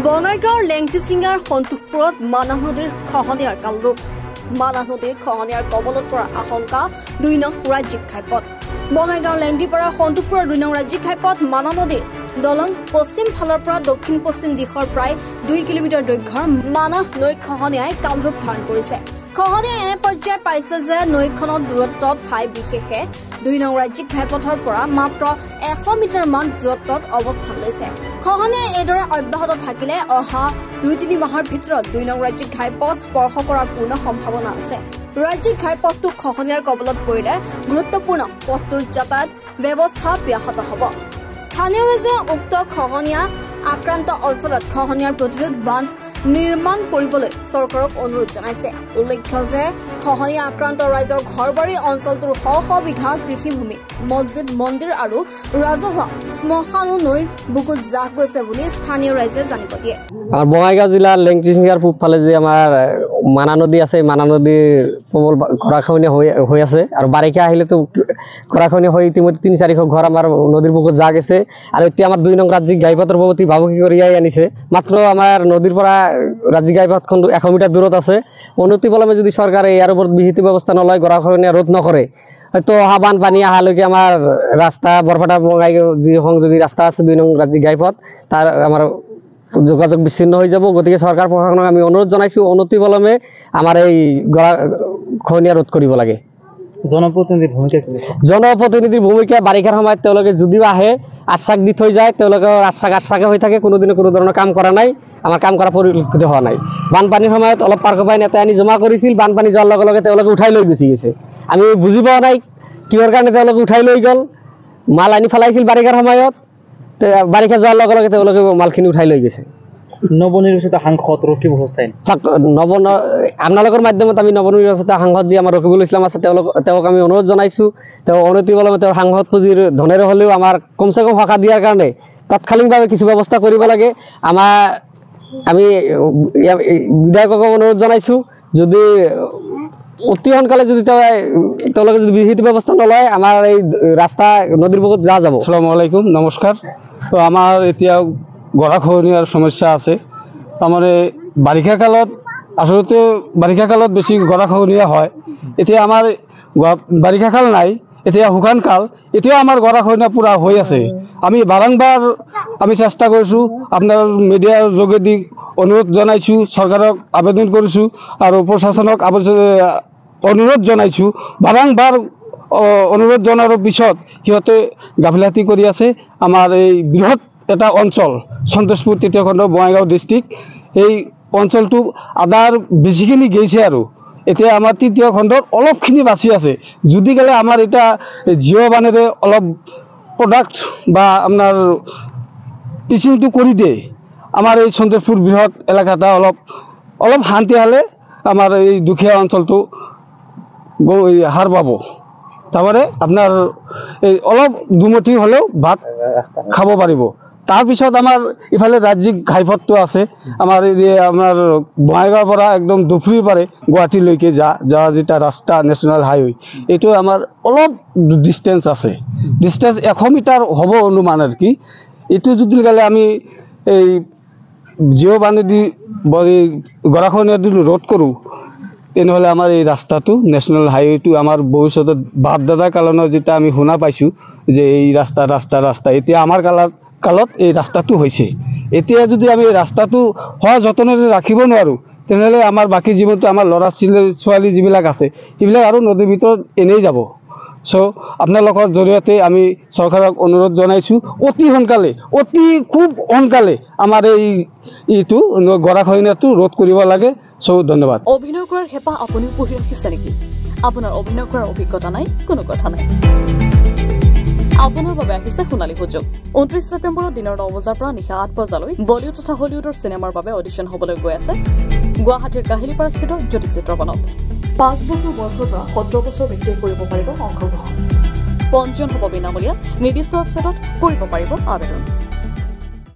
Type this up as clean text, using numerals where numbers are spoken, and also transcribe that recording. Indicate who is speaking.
Speaker 1: বঙাইগাঁৱৰ লেংটিচিঙাৰ সন্তোষপুৰত মানাহ নদীৰ খহনীয়াৰ কালৰূপ। মানাহ নদীৰ খহনীয়াৰ কবলত পৰাৰ আশংকা ২ নং ৰাজ্যিক ঘাইপথ। বঙাইগাঁৱৰ লেংটিপাৰাৰ সন্তোষপুৰৰ ২ নং ৰাজ্যিক ঘাইপথ মানাহ নদীৰ দলং পশ্চিম ফালৰ পৰা দক্ষিণ পশ্চিম দিশৰ প্ৰায় ২ কিলোমিটাৰ দৈৰ্ঘ্যৰ মানাহ নৈৰ খহনীয়াই কালৰূপ ধাৰণ কৰিছে। খহনীয়াই এনে পৰ্যায় পাইছে যে নৈখনৰ দূৰত্ব ঠাই বিশেষে ২ নং ৰাজ্যিক ঘাইপথৰ পৰা মাত্ৰ ১০০ মিটাৰমান দূৰত্বত অৱস্থান লৈছে। খহনীয়াই এইদৰে অব্যাহত থাকিলে অহা ২-৩ মাহৰ ভিতৰত ২ নং ৰাজ্যিক ঘাইপথ স্পৰ্শ কৰাৰ পূৰ্ণ সম্ভাৱনা আছে। ৰাজ্যিক ঘাইপথটো খহনীয়াৰ কবলত পৰিলে গুৰুত্বপূৰ্ণ পথটোৰ যাতায়াত ব্যৱস্থা ব্যাহত হ'ব। স্থানীয় ৰাইজে উক্ত খহনীয়া আক্ৰান্ত অঞ্চলত খহনীয়াৰ প্ৰতিৰোধ বান্ধ নিৰ্মাণ কৰিবলৈ চৰকাৰক অনুৰোধ জনাইছে। উল্লেখ্য যে খহনীয়া আক্ৰান্ত ৰাইজৰ ঘৰবাৰী অঞ্চলটোৰ শ শ বিঘা কৃষিভূমি, মছজিদ, মন্দিৰ আৰু ৰাজহুৱা শ্মশানো নৈৰ বুকুত জাহ গৈছে বুলি স্থানীয় ৰাইজে জানিব দিয়ে।
Speaker 2: আমাৰ বঙাইগাঁও জিলাৰ লেংটিচিঙাৰ পূব ফালে যে আমাৰ মানাহ নদী আছে, মানাহ নদীৰ প্ৰবল গৰাখহনীয়া হৈ আছে আৰু বাৰিষা আহিলেতো গৰাখহনীয়া হৈ ইতিমধ্যে ৩-৪০০ ঘৰ আমাৰ নদীৰ বুকুত জাহ গৈছে আৰু এতিয়া আমাৰ ২ নং ৰাজ্যিক ঘাইপথৰ প্ৰতি ভাবুকি কঢ়িয়াই আনিছে। মাত্ৰ আমাৰ নদীৰ পৰা ৰাজ্যিক ঘাইপথখন ১০০ মিটাৰ দূৰত আছে। অনতিপলমে যদি চৰকাৰে ইয়াৰ ওপৰত বিহিত ব্যৱস্থা নলয়, গৰাখহনীয়া ৰোধ নকৰে, হয়তো অহা বানপানী অহালৈকে আমাৰ ৰাস্তা বৰপেটা বঙাইগাঁও যি সংযোগী ৰাস্তা আছে ২ নং ৰাজ্যিক ঘাইপথ তাৰ আমাৰ যোগাযোগ বিচ্ছিন্ন হৈ যাব। গতিকে চৰকাৰ প্ৰশাসনক আমি অনুৰোধ জনাইছোঁ, অনতিপলমে আমাৰ এই গৰাখহনীয়া ৰোধ কৰিব লাগে। জনপ্ৰতিনিধিৰ ভূমিকা বাৰিষাৰ সময়ত তেওঁলোকে যদিও আহে আশ্বাস দি থৈ যায়, তেওঁলোকে আশ্বাসে হৈ থাকে, কোনোদিনে কোনো ধৰণৰ কাম কৰা নাই, আমাৰ কাম কৰা পৰিলক্ষিত হোৱা নাই। বানপানীৰ সময়ত অলপ পাৰ্কপাই নেতাই আনি জমা কৰিছিল, বানপানী যোৱাৰ লগে লগে তেওঁলোকে উঠাই লৈ গুচি গৈছে। আমি বুজি পোৱা নাই কিহৰ কাৰণে তেওঁলোকে উঠাই লৈ গ'ল। মাল আনি পেলাইছিল বাৰিষাৰ সময়ত, বাৰিষা যোৱাৰ লগে লগে তেওঁলোকে মালখিনি উঠাই লৈ গৈছে।
Speaker 3: নৱনিৰ্বাচিত সাংসদ ৰকিবুল হুছেইন,
Speaker 2: আপোনালোকৰ মাধ্যমত আমি নৱনিৰ্বাচিত সাংসদ যি আমাৰ ৰকিবুল ইছলাম আছে তেওঁক আমি অনুৰোধ জনাইছোঁ, তেওঁ অনতিপলমে তেওঁৰ সাংসদ পুঁজিৰ ধনেৰে হ'লেও আমাৰ কমচে কম সকাহ দিয়াৰ কাৰণে তাৎক্ষণিকভাৱে কিছু ব্যৱস্থা কৰিব লাগে। আমি বিধায়কক অনুৰোধ জনাইছোঁ, যদি অতি সোনকালে যদি তেওঁলোকে যদি বিহিত ব্যৱস্থা নলয়, আমাৰ এই ৰাস্তা নদীৰ বুকুত যা যাব।
Speaker 4: আসসালামু আলাইকুম, নমস্কাৰ। তো আমাৰ এতিয়া গৰাখহনীয়াৰ সমস্যা আছে। তাৰমানে বাৰিষা কালত আচলতে বেছি গৰাখহনীয়া হয়। এতিয়া আমাৰ বাৰিষা কাল নাই, এতিয়া শুকান কাল, এতিয়াও আমাৰ গৰাখহনীয়া পূৰা হৈ আছে। আমি বাৰম্বাৰ চেষ্টা কৰিছোঁ, আপোনাৰ মিডিয়াৰ যোগেদি অনুৰোধ জনাইছোঁ, চৰকাৰক আবেদন কৰিছোঁ আৰু প্ৰশাসনক অনুৰোধ জনাইছোঁ। বাৰম্বাৰ অনুৰোধ জনাৰ পিছত সিহঁতে গাফিলতি কৰি আছে। আমাৰ এই বৃহৎ এটা অঞ্চল সন্তোষপুৰ তৃতীয় খণ্ড বঙাইগাঁও ডিষ্ট্ৰিক্ট, এই অঞ্চলটো আধাৰ বেছিখিনি গৈছে আৰু এতিয়া আমাৰ তৃতীয় খণ্ডত অলপখিনি বাচি আছে। যদি গ'লে আমাৰ এতিয়া জিঅ' বানেৰে অলপ প্ৰডাক্ট বা আপোনাৰ পিচিংটো কৰি দিয়ে, আমাৰ এই সন্তোষপুৰ বৃহৎ এলেকাটা অলপ শান্তি হ'লে আমাৰ এই দুখীয়া অঞ্চলটো হাৰ পাব। তাৰমানে আপোনাৰ এই অলপ দুমুঠি হ'লেও ভাত খাব পাৰিব। তাৰপিছত আমাৰ ইফালে ৰাজ্যিক ঘাইপথটো আছে, আমাৰ বঙাইগাঁৱৰ পৰা একদম দুফুৰিৰ পাৰে গুৱাহাটীলৈকে যোৱা যেটা ৰাস্তা নেশ্যনেল হাইৱে, এইটো আমাৰ অলপ ডিষ্টেঞ্চ আছে, ডিষ্টেঞ্চ ১০০ মিটাৰ হ'ব অনুমান আৰু কি। এইটো যদি গ'লে আমি এই জিঅ' বানেদি গৰাখহনীয়াটো ৰোধ কৰোঁ, তেনেহ'লে আমাৰ এই ৰাস্তাটো নেশ্যনেল হাইৱেটো আমাৰ ভৱিষ্যতত বাপ দাদা কালনৰ যেতিয়া আমি শুনা পাইছোঁ যে এই ৰাস্তা এতিয়া আমাৰ কালত এই ৰাস্তাটো হৈছে। এতিয়া যদি আমি ৰাস্তাটো যতনেৰে ৰাখিব নোৱাৰোঁ, তেনেহ'লে আমাৰ বাকী জীৱনটো আমাৰ ল'ৰা ছোৱালী যিবিলাক আছে সেইবিলাক আৰু নদীৰ ভিতৰত এনেই যাব। চ' আপোনালোকৰ জৰিয়তে আমি চৰকাৰক অনুৰোধ জনাইছোঁ, খুব সোনকালে আমাৰ এইটো গৰাখহনীয়াটো ৰোধ কৰিব লাগে। চ' ধন্যবাদ।
Speaker 5: অভিনয় কৰাৰ হেঁপাহ আপুনিও পঢ়ি ৰাখিছে নেকি? আপোনাৰ অভিনয় কৰাৰ অভিজ্ঞতা নাই? কোনো কথা নাই, আপোনাৰ বাবে আহিছে সোণালী সুযোগ। ২৯ ছেপ্টেম্বৰত দিনৰ ৯ বজাৰ পৰা নিশা ৮ বজালৈ বলিউড তথা হলিউডৰ চিনেমাৰ বাবে অডিশ্যন হ'বলৈ গৈ আছে গুৱাহাটীৰ কাহিলীপাৰাস্থিত জ্যোতি চিত্ৰবনত। ৫ বছৰ বয়সৰ পৰা ১৭ বছৰ ব্যক্তিয়ে কৰিব পাৰিব অংশগ্ৰহণ। পঞ্জীয়ন হ'ব বিনামূলীয়া, নিৰ্দিষ্ট ৱেবছাইটত কৰিব পাৰিব আবেদন।